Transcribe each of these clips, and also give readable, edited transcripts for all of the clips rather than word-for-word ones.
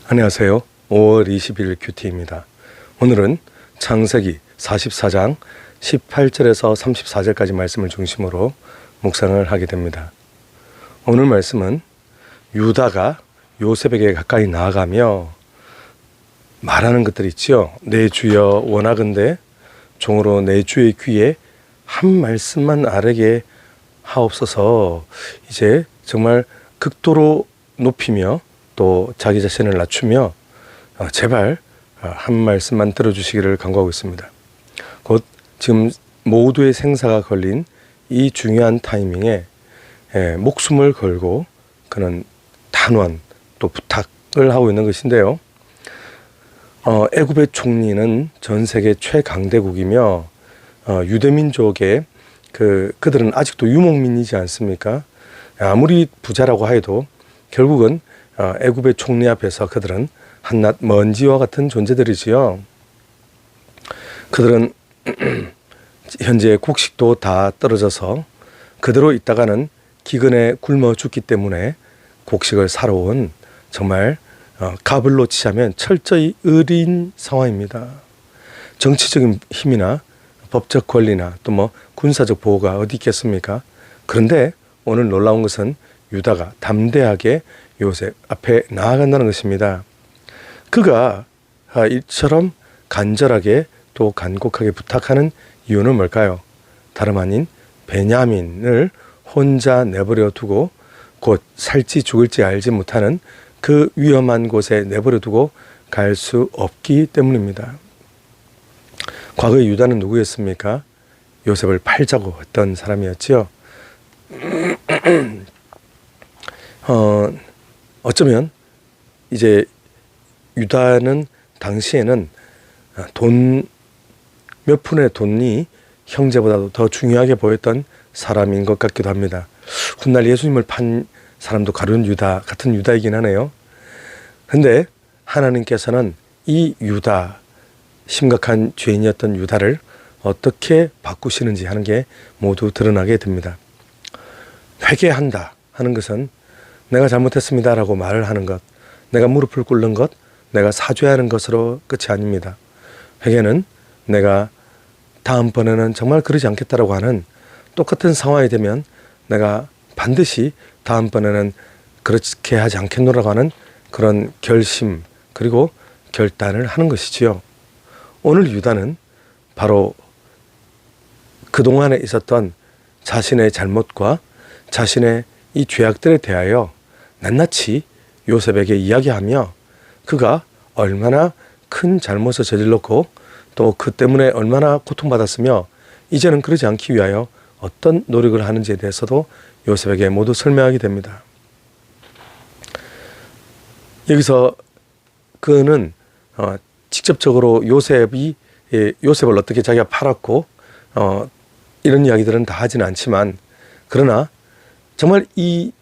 안녕하세요. 5월 20일 큐티입니다. 오늘은 창세기 44장 18절에서 34절까지 말씀을 중심으로 묵상을 하게 됩니다. 오늘 말씀은 유다가 요셉에게 가까이 나아가며 말하는 것들이 있죠. 내 주여 원하건대 종으로 내 주의 귀에 한 말씀만 아뢰게 하옵소서. 이제 정말 극도로 높이며 또 자기 자신을 낮추며 제발 한 말씀만 들어주시기를 간구하고 있습니다. 곧 지금 모두의 생사가 걸린 이 중요한 타이밍에 목숨을 걸고 그는 단원 또 부탁을 하고 있는 것인데요. 애굽의 총리는 전 세계 최강대국이며 유대민족의 그들은 아직도 유목민이지 않습니까? 아무리 부자라고 해도 결국은 애굽의 총리 앞에서 그들은 한낱 먼지와 같은 존재들이지요. 그들은 현재 곡식도 다 떨어져서 그대로 있다가는 기근에 굶어 죽기 때문에 곡식을 사러 온 정말 가불로 치자면 철저히 의리인 상황입니다. 정치적인 힘이나 법적 권리나 또 뭐 군사적 보호가 어디 있겠습니까? 그런데 오늘 놀라운 것은 유다가 담대하게 요셉 앞에 나아간다는 것입니다. 그가 이처럼 간절하게 또 간곡하게 부탁하는 이유는 뭘까요? 다름 아닌 베냐민을 혼자 내버려 두고 곧 살지 죽을지 알지 못하는 그 위험한 곳에 내버려 두고 갈 수 없기 때문입니다. 과거에 유다는 누구였습니까? 요셉을 팔자고 했던 사람이었지요. 어쩌면 이제 유다는 당시에는 몇 푼의 돈이 형제보다도 더 중요하게 보였던 사람인 것 같기도 합니다. 훗날 예수님을 판 사람도 가룟 유다 같은 유다이긴 하네요. 근데 하나님께서는 이 유다, 심각한 죄인이었던 유다를 어떻게 바꾸시는지 하는 게 모두 드러나게 됩니다. 회개한다 하는 것은 내가 잘못했습니다 라고 말을 하는 것, 내가 무릎을 꿇는 것, 내가 사죄하는 것으로 끝이 아닙니다. 회개는 내가 다음번에는 정말 그러지 않겠다라고 하는 똑같은 상황이 되면 내가 반드시 다음번에는 그렇게 하지 않겠노라고 하는 그런 결심 그리고 결단을 하는 것이지요. 오늘 유다는 바로 그동안에 있었던 자신의 잘못과 자신의 이 죄악들에 대하여 낱낱이 요셉에게 이야기하며 그가 얼마나 큰 잘못을 저질렀고 또 그 때문에 얼마나 고통받았으며 이제는 그러지 않기 위하여 어떤 노력을 하는지에 대해서도 요셉에게 모두 설명하게 됩니다. 여기서 그는 직접적으로 요셉을 어떻게 자기가 팔았고 이런 이야기들은 다 하지는 않지만 그러나 정말 이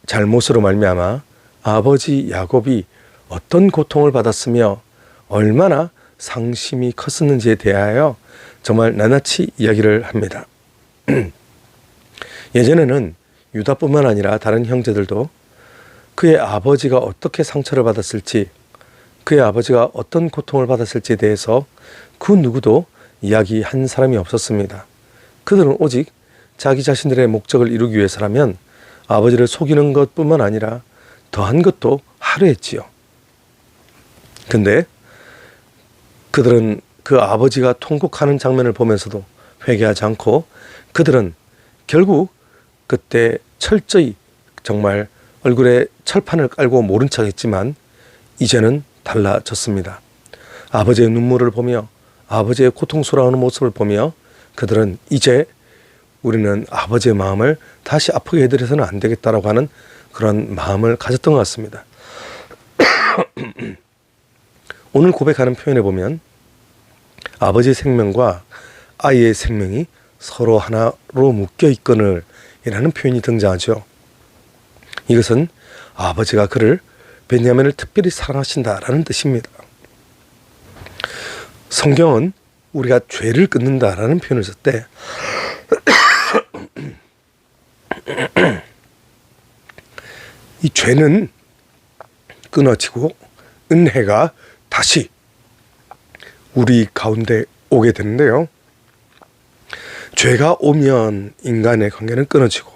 잘못으로 말미암아 아버지 야곱이 어떤 고통을 받았으며 얼마나 상심이 컸었는지에 대하여 정말 낱낱이 이야기를 합니다. 예전에는 유다뿐만 아니라 다른 형제들도 그의 아버지가 어떻게 상처를 받았을지 그의 아버지가 어떤 고통을 받았을지에 대해서 그 누구도 이야기한 사람이 없었습니다. 그들은 오직 자기 자신들의 목적을 이루기 위해서라면 아버지를 속이는 것뿐만 아니라 더한 것도 하려 했지요. 근데 그들은 그 아버지가 통곡하는 장면을 보면서도 회개하지 않고 그들은 결국 그때 철저히 정말 얼굴에 철판을 깔고 모른 척했지만 이제는 달라졌습니다. 아버지의 눈물을 보며 아버지의 고통스러워하는 모습을 보며 그들은 이제 우리는 아버지의 마음을 다시 아프게 해드려서는 안 되겠다라고 하는 그런 마음을 가졌던 것 같습니다. 오늘 고백하는 표현에 보면 아버지의 생명과 아이의 생명이 서로 하나로 묶여 있거늘 이라는 표현이 등장하죠. 이것은 아버지가 그를 베냐민을 특별히 사랑하신다라는 뜻입니다. 성경은 우리가 죄를 끊는다라는 표현을 쓸 때 이 죄는 끊어지고 은혜가 다시 우리 가운데 오게 되는데요. 죄가 오면 인간의 관계는 끊어지고,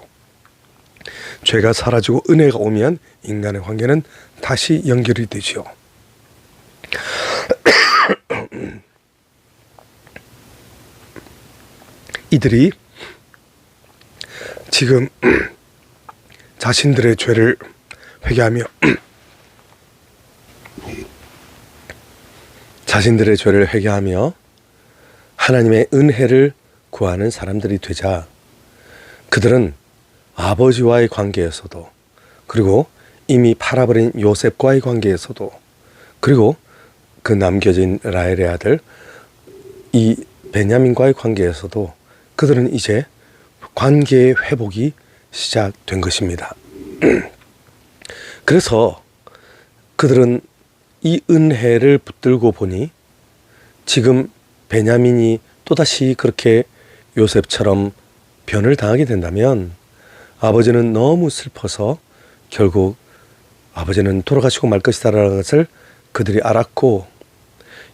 죄가 사라지고 은혜가 오면 인간의 관계는 다시 연결이 되지요. 이들이 지금 자신들의 죄를 회개하며 하나님의 은혜를 구하는 사람들이 되자, 그들은 아버지와의 관계에서도, 그리고 이미 팔아버린 요셉과의 관계에서도, 그리고 그 남겨진 라헬의 아들 이 베냐민과의 관계에서도 그들은 이제 관계의 회복이 시작된 것입니다. 그래서 그들은 이 은혜를 붙들고 보니 지금 베냐민이 또다시 그렇게 요셉처럼 변을 당하게 된다면 아버지는 너무 슬퍼서 결국 아버지는 돌아가시고 말 것이다라는 것을 그들이 알았고,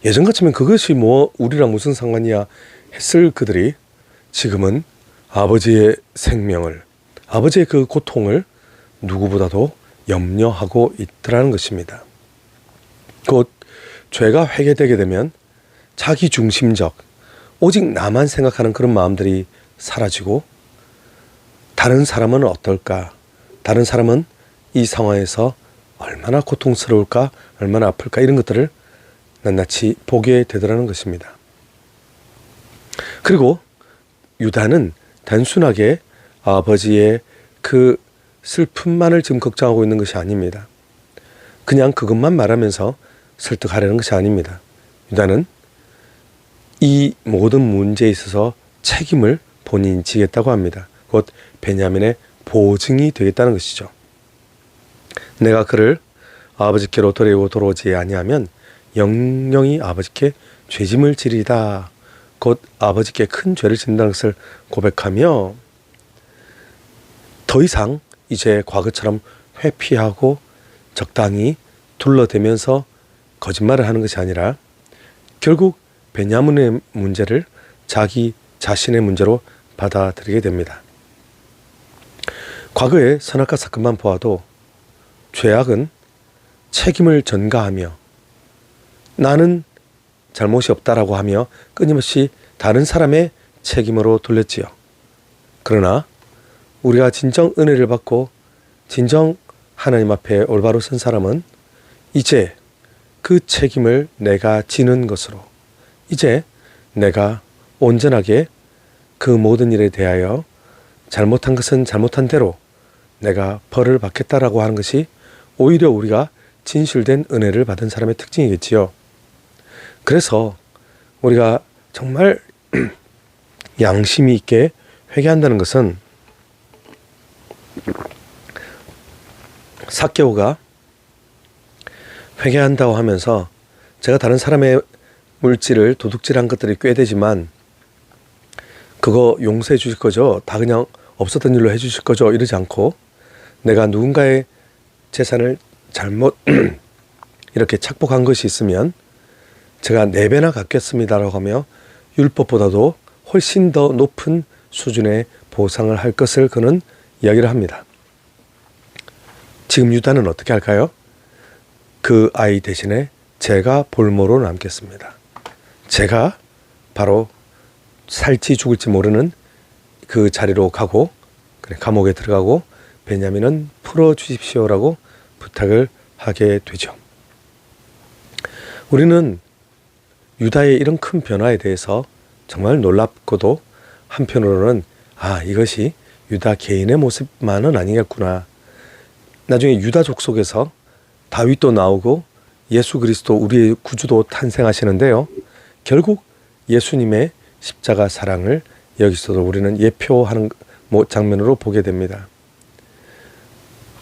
예전 같으면 그것이 뭐 우리랑 무슨 상관이야 했을 그들이 지금은 아버지의 생명을, 아버지의 그 고통을 누구보다도 염려하고 있더라는 것입니다. 곧 죄가 회개되게 되면 자기 중심적, 오직 나만 생각하는 그런 마음들이 사라지고, 다른 사람은 어떨까? 다른 사람은 이 상황에서 얼마나 고통스러울까? 얼마나 아플까? 이런 것들을 낱낱이 보게 되더라는 것입니다. 그리고 유다는 단순하게 아버지의 그 슬픔만을 지금 걱정하고 있는 것이 아닙니다. 그냥 그것만 말하면서 설득하려는 것이 아닙니다. 유다는 이 모든 문제에 있어서 책임을 본인이 지겠다고 합니다. 곧 베냐민의 보증이 되겠다는 것이죠. 내가 그를 아버지께로 데리고 돌아오지 아니하면 영영이 아버지께 죄짐을 지리다. 곧 아버지께 큰 죄를 짓는다는 것을 고백하며, 더 이상 이제 과거처럼 회피하고 적당히 둘러대면서 거짓말을 하는 것이 아니라 결국 베냐민의 문제를 자기 자신의 문제로 받아들이게 됩니다. 과거의 선악과 사건만 보아도 죄악은 책임을 전가하며 나는 잘못이 없다라고 하며 끊임없이 다른 사람의 책임으로 돌렸지요. 그러나 우리가 진정 은혜를 받고 진정 하나님 앞에 올바로 선 사람은 이제 그 책임을 내가 지는 것으로, 이제 내가 온전하게 그 모든 일에 대하여 잘못한 것은 잘못한 대로 내가 벌을 받겠다라고 하는 것이 오히려 우리가 진실된 은혜를 받은 사람의 특징이겠지요. 그래서 우리가 정말 양심이 있게 회개한다는 것은, 삭개오가 회개한다고 하면서 제가 다른 사람의 물질을 도둑질한 것들이 꽤 되지만 그거 용서해 주실 거죠? 다 그냥 없었던 일로 해 주실 거죠? 이러지 않고, 내가 누군가의 재산을 잘못 이렇게 착복한 것이 있으면 제가 4배나 갚겠습니다라고 하며 율법보다도 훨씬 더 높은 수준의 보상을 할 것을 그는 이야기를 합니다. 지금 유다는 어떻게 할까요? 그 아이 대신에 제가 볼모로 남겠습니다. 제가 바로 살지 죽을지 모르는 그 자리로 가고 감옥에 들어가고 베냐민은 풀어주십시오라고 부탁을 하게 되죠. 우리는 유다의 이런 큰 변화에 대해서 정말 놀랍고도 한편으로는 이것이 유다 개인의 모습만은 아니겠구나. 나중에 유다족 속에서 다윗도 나오고 예수 그리스도 우리의 구주도 탄생하시는데요. 결국 예수님의 십자가 사랑을 여기서도 우리는 예표하는 장면으로 보게 됩니다.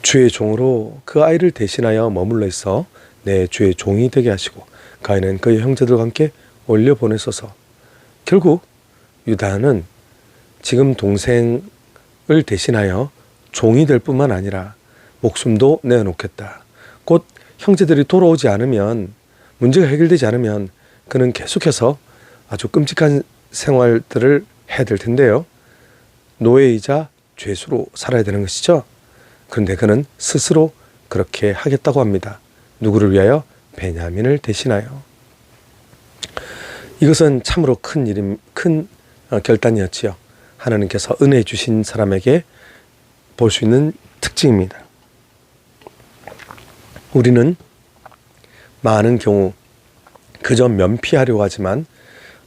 주의 종으로 그 아이를 대신하여 머물러 있어 내 주의 종이 되게 하시고 그 아이는 그의 형제들과 함께 올려보내소서. 결국 유다는 지금 동생을 대신하여 종이 될 뿐만 아니라 목숨도 내어놓겠다. 곧 형제들이 돌아오지 않으면, 문제가 해결되지 않으면 그는 계속해서 아주 끔찍한 생활들을 해야 될 텐데요. 노예이자 죄수로 살아야 되는 것이죠. 그런데 그는 스스로 그렇게 하겠다고 합니다. 누구를 위하여? 베냐민을 대신하여. 이것은 참으로 큰 결단이었지요. 하나님께서 은혜 주신 사람에게 볼 수 있는 특징입니다. 우리는 많은 경우 그저 면피하려고 하지만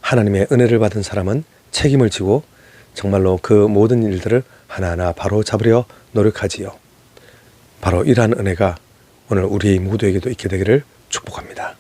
하나님의 은혜를 받은 사람은 책임을 지고 정말로 그 모든 일들을 하나하나 바로 잡으려 노력하지요. 바로 이러한 은혜가 오늘 우리 모두에게도 있게 되기를 축복합니다.